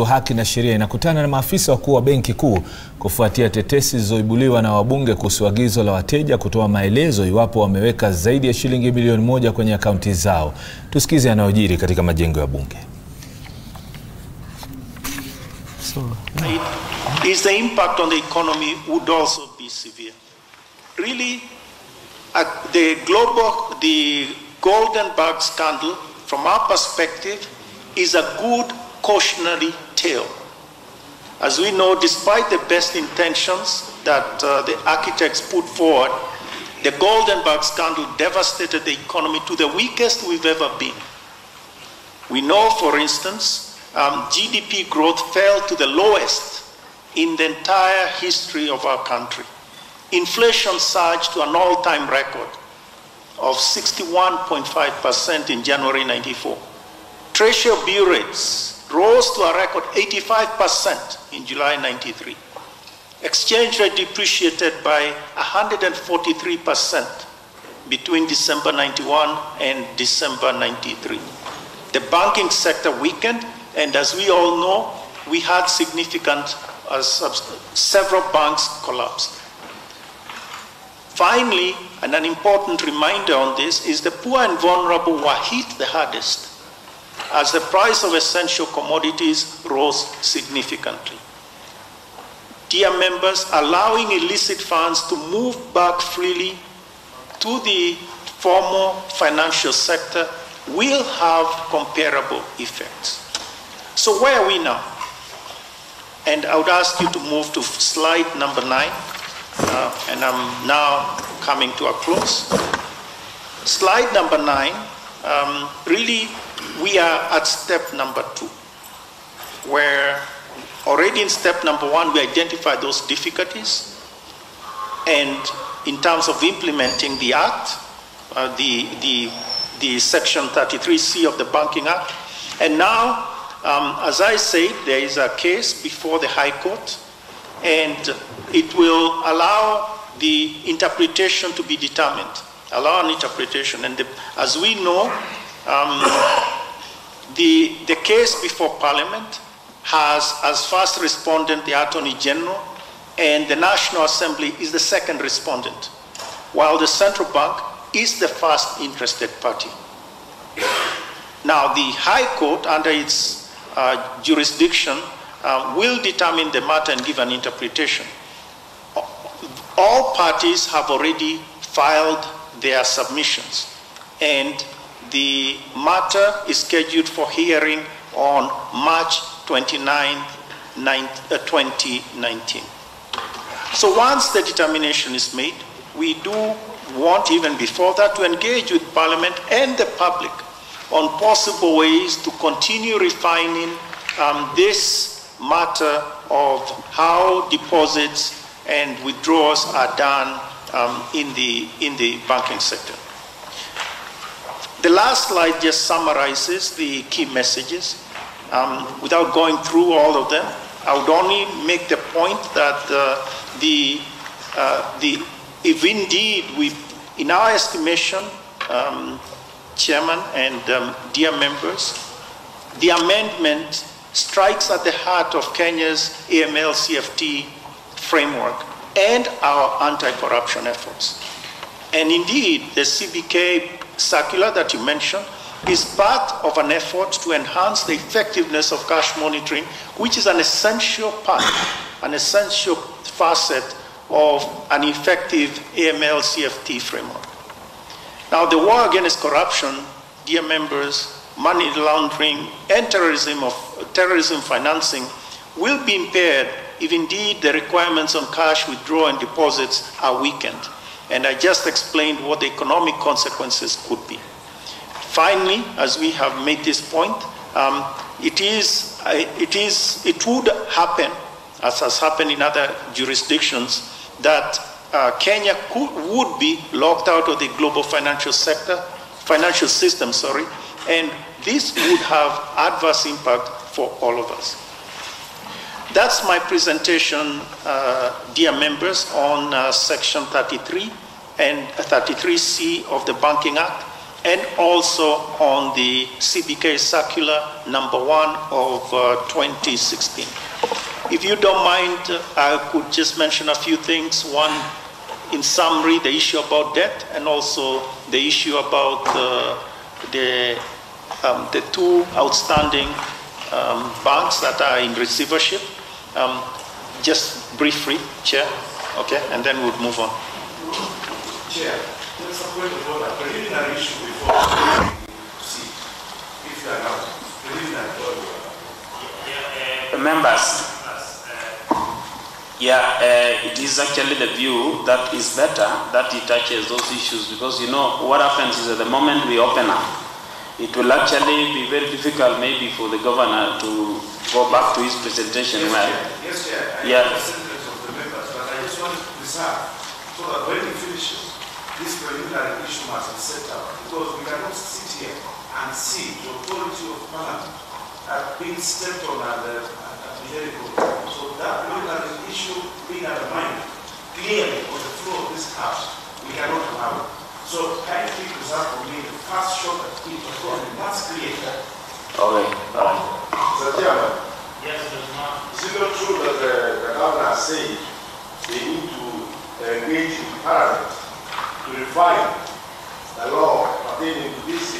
Haki na sheria inakutana na maafisa wakuu wa benki kuu kufuatia tetesi zilizoibuliwa na wabunge kuhusu agizo la wateja kutoa maelezo iwapo wameweka zaidi ya shilingi milioni 1 kwenye akaunti zao. Tusikize yanayojiri katika majengo ya bunge. Is the impact on the economy would also be severe. Really, the Goldenberg scandal, from our perspective, is a good cautionary tale. As we know, despite the best intentions that the architects put forward, the Goldenberg scandal devastated the economy to the weakest we've ever been. We know, for instance, GDP growth fell to the lowest in the entire history of our country. Inflation surged to an all-time record of 61.5% in January 94. Treasury bill rates rose to a record 85% in July 93. Exchange rate depreciated by 143% between December 91 and December 93. The banking sector weakened, and as we all know, we had significant, several banks collapsed. Finally, and an important reminder on this, is the poor and vulnerable were hit the hardest as the price of essential commodities rose significantly. Dear members, allowing illicit funds to move back freely to the formal financial sector will have comparable effects. So where are we now? And I would ask you to move to slide number 9. And I'm now coming to a close. Slide number 9, really we are at step number 2, where already in step number 1 we identified those difficulties, and in terms of implementing the Act, the Section 33C of the Banking Act, and now, as I said, there is a case before the High Court, and it will allow the interpretation to be determined, allow an interpretation. And as we know, the case before Parliament has as first respondent the Attorney General, and the National Assembly is the second respondent, while the Central Bank is the first interested party. Now, the High Court, under its jurisdiction, will determine the matter and give an interpretation. All parties have already filed their submissions, and the matter is scheduled for hearing on March 29, 2019. So once the determination is made, we do want, even before that, to engage with Parliament and the public on possible ways to continue refining this matter of how deposits and withdrawals are done in the banking sector. The last slide just summarizes the key messages. Without going through all of them, I would only make the point that if indeed in our estimation, Chairman and dear members, the amendment strikes at the heart of Kenya's AML-CFT framework and our anti-corruption efforts. And indeed, the CBK circular that you mentioned is part of an effort to enhance the effectiveness of cash monitoring, which is an essential part, an essential facet of an effective AML-CFT framework. Now, the war against corruption, dear members, money laundering, and terrorism financing will be impaired if indeed the requirements on cash withdrawal and deposits are weakened. And I just explained what the economic consequences could be. Finally, as we have made this point, it would happen, as has happened in other jurisdictions, that Kenya would be locked out of the global financial system, and this would have adverse impact for all of us. That's my presentation, dear members, on Section 33 and 33C of the Banking Act. and also on the CBK Circular number 1 of 2016. If you don't mind, I could just mention a few things. One, in summary, the issue about debt, and also the issue about the two outstanding banks that are in receivership. Just briefly, Chair, okay, and then we'll move on. Chair, there's a point of order. Preliminary issue before see if you are allowed. Preliminary order. Members, it is actually the view that is better that it touches those issues, because you know what happens is at the moment we open up, it will actually be very difficult maybe for the governor to go back to his presentation. Yes, Chair. I have the sentiments of the members, but I just want to preserve so that when he finishes, this preliminary issue must be set up, because we cannot sit here and see the authority of Parliament being stepped on at the hearing. So that preliminary issue being undermined clearly on the floor of this House, we cannot allow it. So kindly preserve for me the first shot at it, and that's clear. Okay. Mr. Chairman, Yes, is it not true that the governor has said they need to engage in Parliament to refine the law pertaining to this